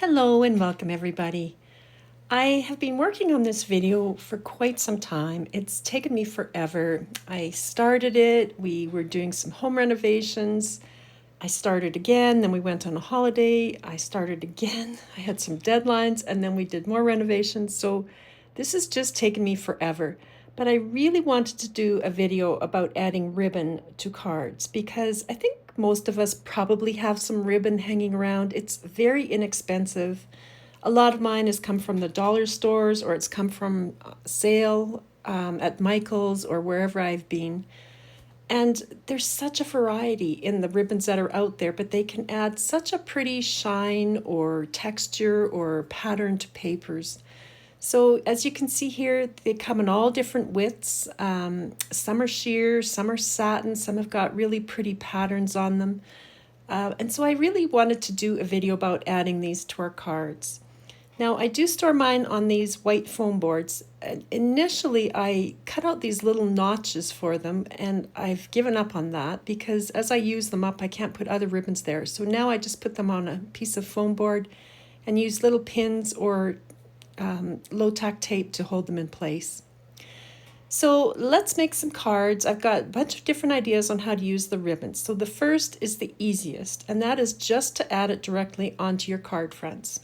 Hello and welcome everybody. I have been working on this video for quite some time. It's taken me forever. I started it, we were doing some home renovations. I started again, then we went on a holiday. I started again, I had some deadlines, and then we did more renovations. So this has just taken me forever. But I really wanted to do a video about adding ribbon to cards because I think most of us probably have some ribbon hanging around. It's very inexpensive. A lot of mine has come from the dollar stores or it's come from sale at Michael's or wherever I've been. And there's such a variety in the ribbons that are out there, but they can add such a pretty shine or texture or pattern to papers. So as you can see here, they come in all different widths. Some are sheer, some are satin, some have got really pretty patterns on them. And so I really wanted to do a video about adding these to our cards. Now I do store mine on these white foam boards. Initially I cut out these little notches for them and I've given up on that because as I use them up I can't put other ribbons there. So now I just put them on a piece of foam board and use little pins or low-tack tape to hold them in place. So let's make some cards. I've got a bunch of different ideas on how to use the ribbons. So the first is the easiest, and that is just to add it directly onto your card fronts.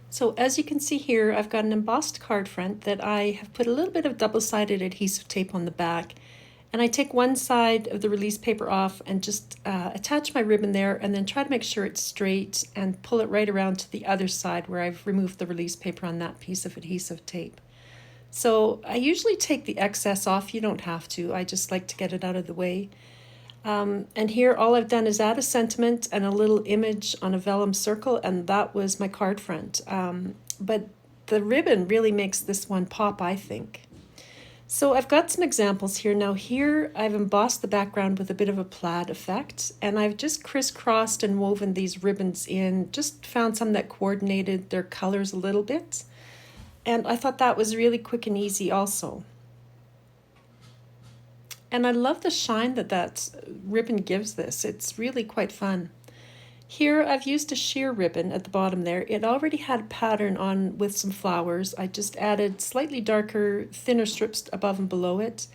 So as you can see here, I've got an embossed card front that I have put a little bit of double-sided adhesive tape on the back. And I take one side of the release paper off and just attach my ribbon there and then try to make sure it's straight and pull it right around to the other side where I've removed the release paper on that piece of adhesive tape. So I usually take the excess off. You don't have to. I just like to get it out of the way. And here all I've done is add a sentiment and a little image on a vellum circle, and that was my card front. But the ribbon really makes this one pop, I think. So I've got some examples here. Now here I've embossed the background with a bit of a plaid effect, and I've just crisscrossed and woven these ribbons in, just found some that coordinated their colors a little bit. And I thought that was really quick and easy also. And I love the shine that ribbon gives this. It's really quite fun. Here I've used a sheer ribbon at the bottom there. It already had a pattern on with some flowers. I just added slightly darker, thinner strips above and below it,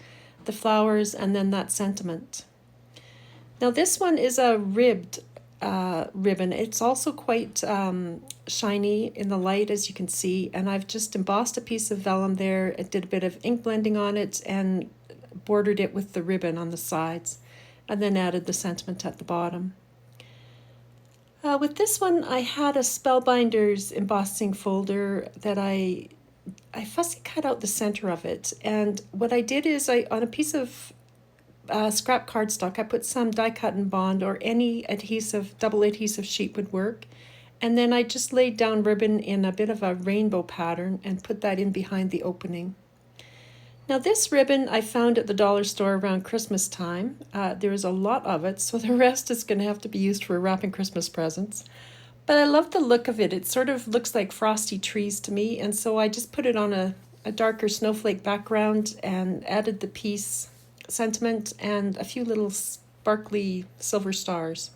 the flowers, and then that sentiment. Now this one is a ribbed ribbon. It's also quite shiny in the light, as you can see, and I've just embossed a piece of vellum there. I did a bit of ink blending on it and bordered it with the ribbon on the sides, and then added the sentiment at the bottom. With this one, I had a Spellbinders embossing folder that I fussy cut out the center of it. And what I did is on a piece of scrap cardstock, I put some die cut and bond or any adhesive, double adhesive sheet would work. And then I just laid down ribbon in a bit of a rainbow pattern and put that in behind the opening. Now this ribbon I found at the dollar store around Christmas time. There is a lot of it, so the rest is going to have to be used for wrapping Christmas presents. But I love the look of it. It sort of looks like frosty trees to me, and so I just put it on a darker snowflake background and added the piece sentiment and a few little sparkly silver stars.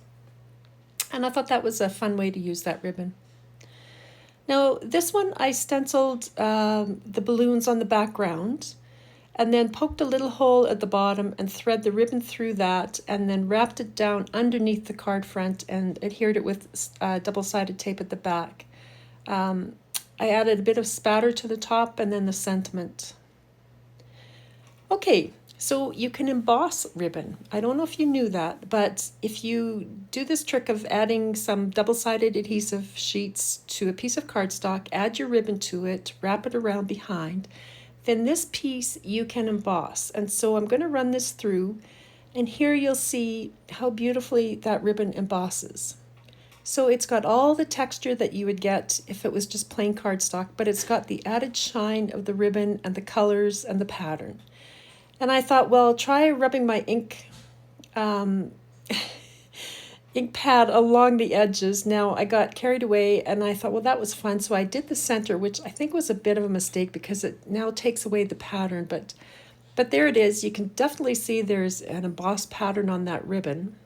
And I thought that was a fun way to use that ribbon. Now this one I stenciled the balloons on the background, and then poked a little hole at the bottom and thread the ribbon through that, and then wrapped it down underneath the card front and adhered it with double-sided tape at the back. I added a bit of spatter to the top and then the sentiment. Okay, so you can emboss ribbon. I don't know if you knew that, but if you do this trick of adding some double-sided adhesive sheets to a piece of cardstock, add your ribbon to it, wrap it around behind, then this piece you can emboss. And so I'm going to run this through, and here you'll see how beautifully that ribbon embosses. So it's got all the texture that you would get if it was just plain cardstock, but it's got the added shine of the ribbon and the colors and the pattern. And I thought, well, try rubbing my ink pad along the edges. Now I got carried away and I thought, well, that was fun. So I did the center, which I think was a bit of a mistake because it now takes away the pattern. But there it is. You can definitely see there's an embossed pattern on that ribbon.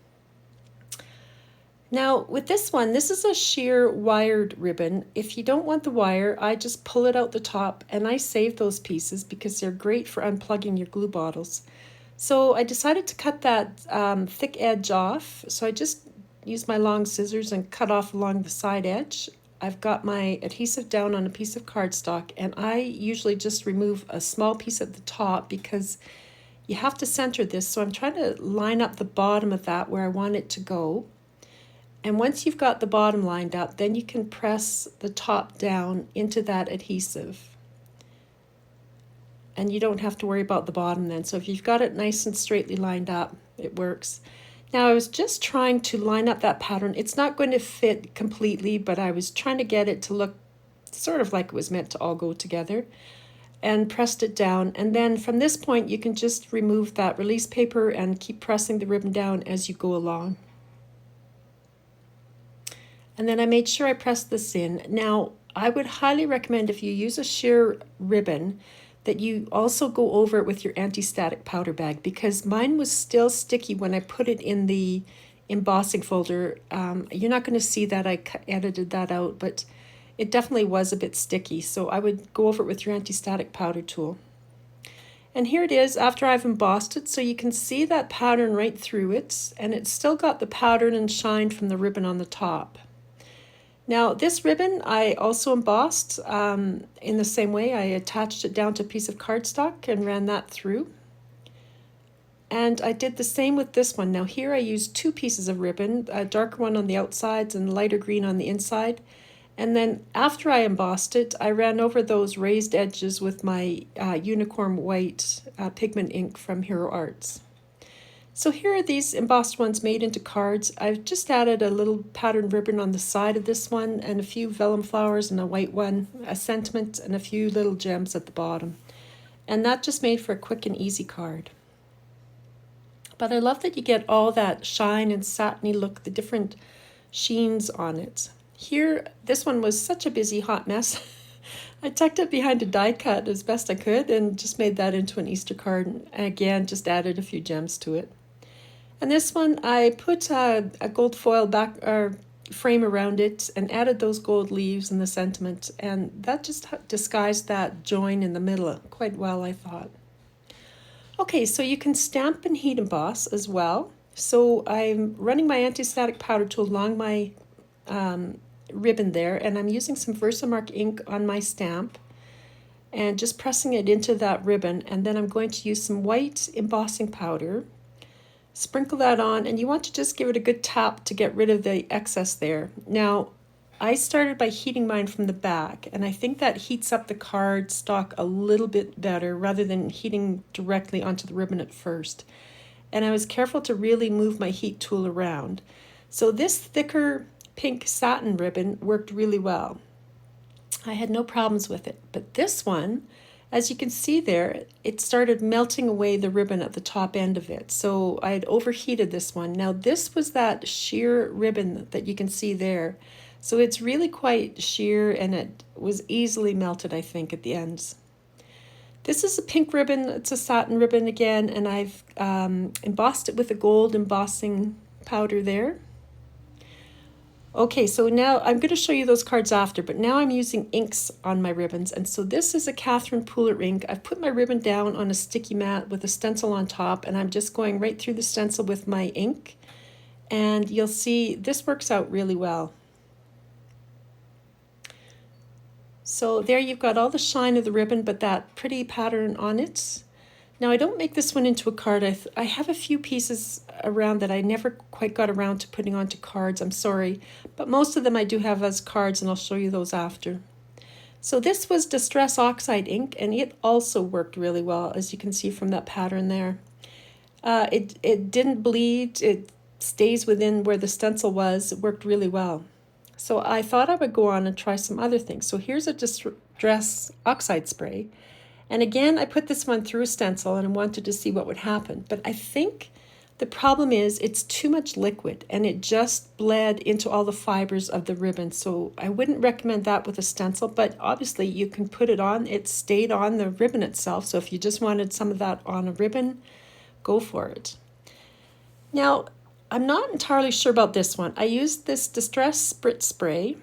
Now with this one, this is a sheer wired ribbon. If you don't want the wire, I just pull it out the top and I save those pieces because they're great for unplugging your glue bottles. So I decided to cut that thick edge off. So I just used my long scissors and cut off along the side edge. I've got my adhesive down on a piece of cardstock, and I usually just remove a small piece at the top because you have to center this. So I'm trying to line up the bottom of that where I want it to go. And once you've got the bottom lined up, then you can press the top down into that adhesive. And you don't have to worry about the bottom then. So if you've got it nice and straightly lined up, it works. Now I was just trying to line up that pattern. It's not going to fit completely, but I was trying to get it to look sort of like it was meant to all go together, and pressed it down. And then from this point, you can just remove that release paper and keep pressing the ribbon down as you go along. And then I made sure I pressed this in. Now, I would highly recommend if you use a sheer ribbon that you also go over it with your anti-static powder bag, because mine was still sticky when I put it in the embossing folder. You're not going to see that I edited that out, but it definitely was a bit sticky. So I would go over it with your anti-static powder tool. And here it is after I've embossed it, so you can see that pattern right through it, and it's still got the pattern and shine from the ribbon on the top. Now this ribbon I also embossed in the same way. I attached it down to a piece of cardstock and ran that through. And I did the same with this one. Now here I used two pieces of ribbon, a darker one on the outsides and lighter green on the inside. And then after I embossed it, I ran over those raised edges with my unicorn white pigment ink from Hero Arts. So here are these embossed ones made into cards. I've just added a little patterned ribbon on the side of this one and a few vellum flowers and a white one, a sentiment, and a few little gems at the bottom. And that just made for a quick and easy card. But I love that you get all that shine and satiny look, the different sheens on it. Here, this one was such a busy, hot mess. I tucked it behind a die cut as best I could and just made that into an Easter card. And again, just added a few gems to it. And this one, I put a gold foil back or frame around it and added those gold leaves and the sentiment, and that just disguised that join in the middle quite well, I thought. Okay, so you can stamp and heat emboss as well. So I'm running my anti-static powder tool along my ribbon there, and I'm using some Versamark ink on my stamp and just pressing it into that ribbon, and then I'm going to use some white embossing powder. Sprinkle that on, and you want to just give it a good tap to get rid of the excess there. Now, I started by heating mine from the back, and I think that heats up the card stock a little bit better rather than heating directly onto the ribbon at first. And I was careful to really move my heat tool around. So this thicker pink satin ribbon worked really well. I had no problems with it, but this one, as you can see there, it started melting away the ribbon at the top end of it. So I had overheated this one. Now this was that sheer ribbon that you can see there. So it's really quite sheer, and it was easily melted, I think, at the ends. This is a pink ribbon. It's a satin ribbon again, and I've embossed it with a gold embossing powder there. Okay, so now I'm going to show you those cards after, but now I'm using inks on my ribbons. And so this is a Catherine Pooler ink. I've put my ribbon down on a sticky mat with a stencil on top, and I'm just going right through the stencil with my ink. And you'll see this works out really well. So there you've got all the shine of the ribbon, but that pretty pattern on it. Now I don't make this one into a card. I have a few pieces around that I never quite got around to putting onto cards, I'm sorry. But most of them I do have as cards, and I'll show you those after. So this was Distress Oxide ink, and it also worked really well, as you can see from that pattern there. It didn't bleed, it stays within where the stencil was. It worked really well. So I thought I would go on and try some other things. So here's a Distress Oxide spray. And again, I put this one through a stencil and I wanted to see what would happen. But I think the problem is it's too much liquid, and it just bled into all the fibers of the ribbon. So I wouldn't recommend that with a stencil, but obviously you can put it on. It stayed on the ribbon itself. So if you just wanted some of that on a ribbon, go for it. Now, I'm not entirely sure about this one. I used this Distress Spritz Spray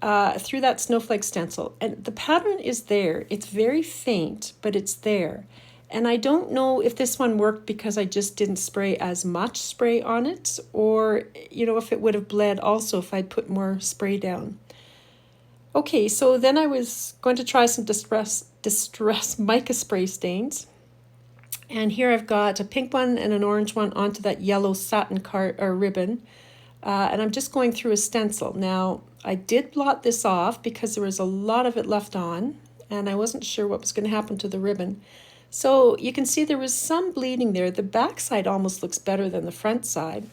through that snowflake stencil, and the pattern is there. It's very faint, but it's there. And I don't know if this one worked because I just didn't spray as much spray on it, or, you know, if it would have bled also if I'd put more spray down. Okay, so then I was going to try some Distress mica spray stains. And here I've got a pink one and an orange one onto that yellow satin card or ribbon. And I'm just going through a stencil. Now, I did blot this off because there was a lot of it left on, and I wasn't sure what was going to happen to the ribbon. So you can see there was some bleeding there. The back side almost looks better than the front side.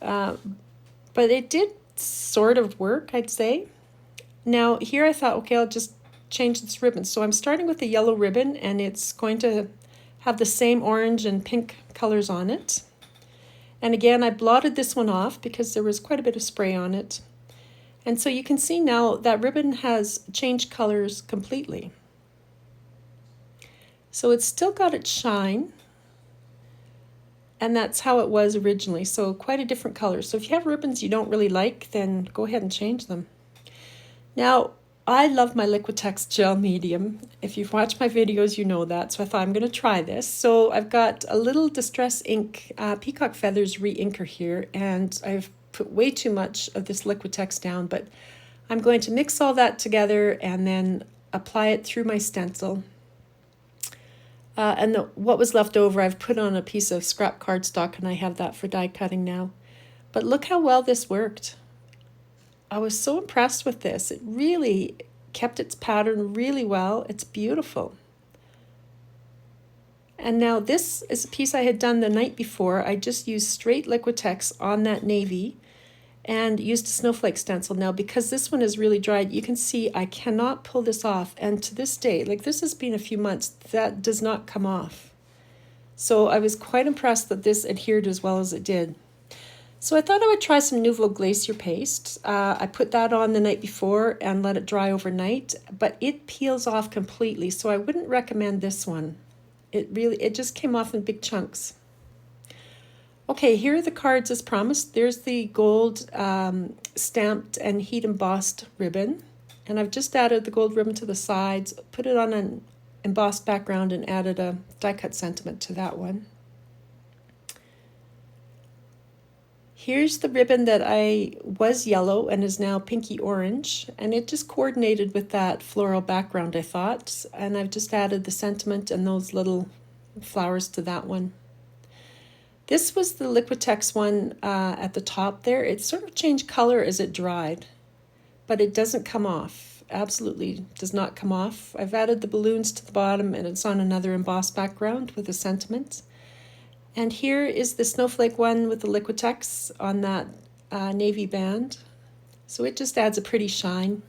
But it did sort of work, I'd say. Now, here I thought, okay, I'll just change this ribbon. So I'm starting with the yellow ribbon, and it's going to have the same orange and pink colors on it. And again, I blotted this one off because there was quite a bit of spray on it. And so you can see now that ribbon has changed colors completely. So it's still got its shine, and that's how it was originally. So quite a different color. So if you have ribbons you don't really like, then go ahead and change them. Now, I love my Liquitex gel medium. If you've watched my videos, you know that. So I thought I'm going to try this. So I've got a little Distress Ink Peacock Feathers re-inker here, and I've put way too much of this Liquitex down, but I'm going to mix all that together and then apply it through my stencil. What was left over, I've put on a piece of scrap cardstock, and I have that for die cutting now. But look how well this worked. I was so impressed with this. It really kept its pattern really well. It's beautiful. And now this is a piece I had done the night before. I just used straight Liquitex on that navy and used a snowflake stencil. Now, because this one is really dried, you can see I cannot pull this off. And to this day, like this has been a few months, that does not come off. So I was quite impressed that this adhered as well as it did. So I thought I would try some Nouveau Glacier paste. I put that on the night before and let it dry overnight, but it peels off completely, so I wouldn't recommend this one. It just came off in big chunks. Okay, here are the cards as promised. There's the gold stamped and heat embossed ribbon, and I've just added the gold ribbon to the sides, put it on an embossed background, and added a die cut sentiment to that one. Here's the ribbon that was yellow and is now pinky orange, and it just coordinated with that floral background, I thought, and I've just added the sentiment and those little flowers to that one. This was the Liquitex one at the top there. It sort of changed color as it dried, but it doesn't come off. Absolutely does not come off. I've added the balloons to the bottom, and it's on another embossed background with a sentiment. And here is the snowflake one with the Liquitex on that navy band. So it just adds a pretty shine.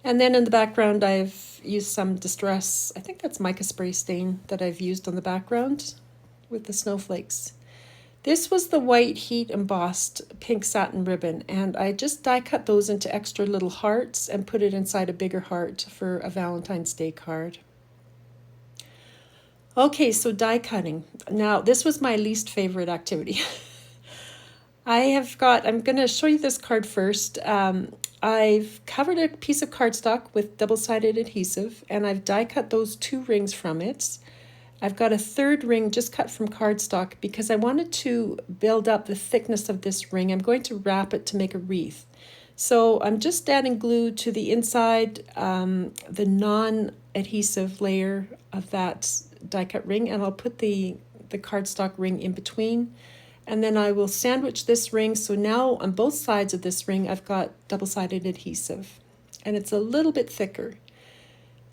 And then in the background, I've used some Distress, I think that's mica spray stain that I've used on the background with the snowflakes. This was the white heat embossed pink satin ribbon, and I just die cut those into extra little hearts and put it inside a bigger heart for a Valentine's Day card. Okay, so die cutting. Now, this was my least favorite activity. I'm going to show you this card first. I've covered a piece of cardstock with double-sided adhesive, and I've die cut those 2 rings from it. I've got a 3rd ring just cut from cardstock because I wanted to build up the thickness of this ring. I'm going to wrap it to make a wreath. So I'm just adding glue to the inside, the non-adhesive layer of that die cut ring, and I'll put the cardstock ring in between, and then I will sandwich this ring. So now on both sides of this ring I've got double-sided adhesive, and it's a little bit thicker.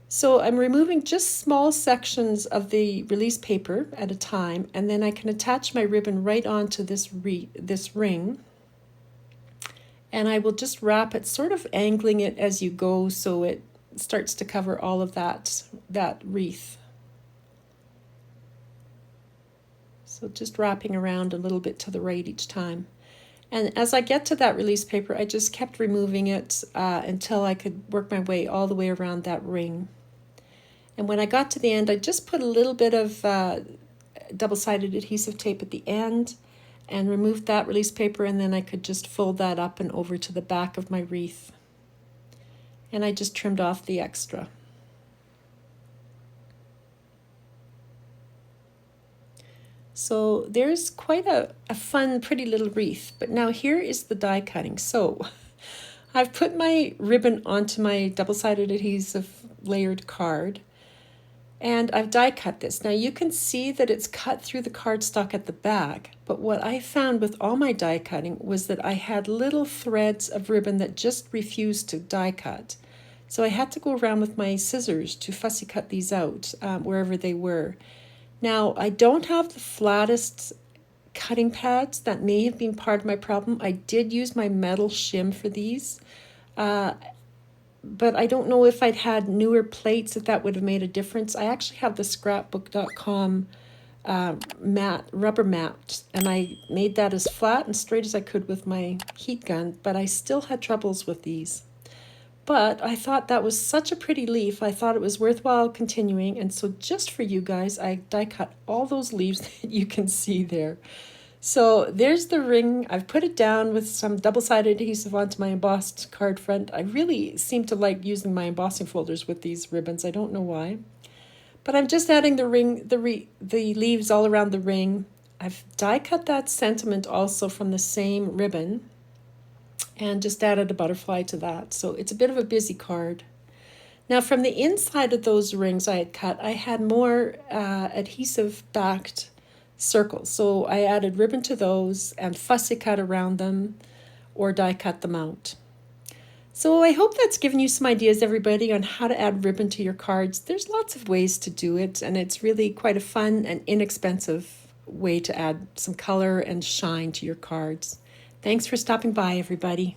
So I'm removing just small sections of the release paper at a time, and then I can attach my ribbon right onto this ring, and I will just wrap it, sort of angling it as you go so it starts to cover all of that wreath. So just wrapping around a little bit to the right each time. And as I get to that release paper, I just kept removing it until I could work my way all the way around that ring. And when I got to the end, I just put a little bit of double-sided adhesive tape at the end, and removed that release paper, and then I could just fold that up and over to the back of my wreath. And I just trimmed off the extra. So there's quite a fun, pretty little wreath. But now here is the die cutting. So I've put my ribbon onto my double-sided adhesive layered card, and I've die cut this. Now you can see that it's cut through the cardstock at the back, but what I found with all my die cutting was that I had little threads of ribbon that just refused to die cut. So I had to go around with my scissors to fussy cut these out wherever they were. Now, I don't have the flattest cutting pads. That may have been part of my problem. I did use my metal shim for these, but I don't know if I'd had newer plates, if that would have made a difference. I actually have the scrapbook.com rubber mat, and I made that as flat and straight as I could with my heat gun, but I still had troubles with these. But I thought that was such a pretty leaf, I thought it was worthwhile continuing, and so just for you guys, I die cut all those leaves that you can see there. So there's the ring. I've put it down with some double-sided adhesive onto my embossed card front. I really seem to like using my embossing folders with these ribbons. I don't know why. But I'm just adding the leaves all around the ring. I've die cut that sentiment also from the same ribbon, and just added a butterfly to that. So it's a bit of a busy card. Now from the inside of those rings I had cut, I had more adhesive backed circles. So I added ribbon to those and fussy cut around them or die cut them out. So I hope that's given you some ideas, everybody, on how to add ribbon to your cards. There's lots of ways to do it, and it's really quite a fun and inexpensive way to add some color and shine to your cards. Thanks for stopping by, everybody.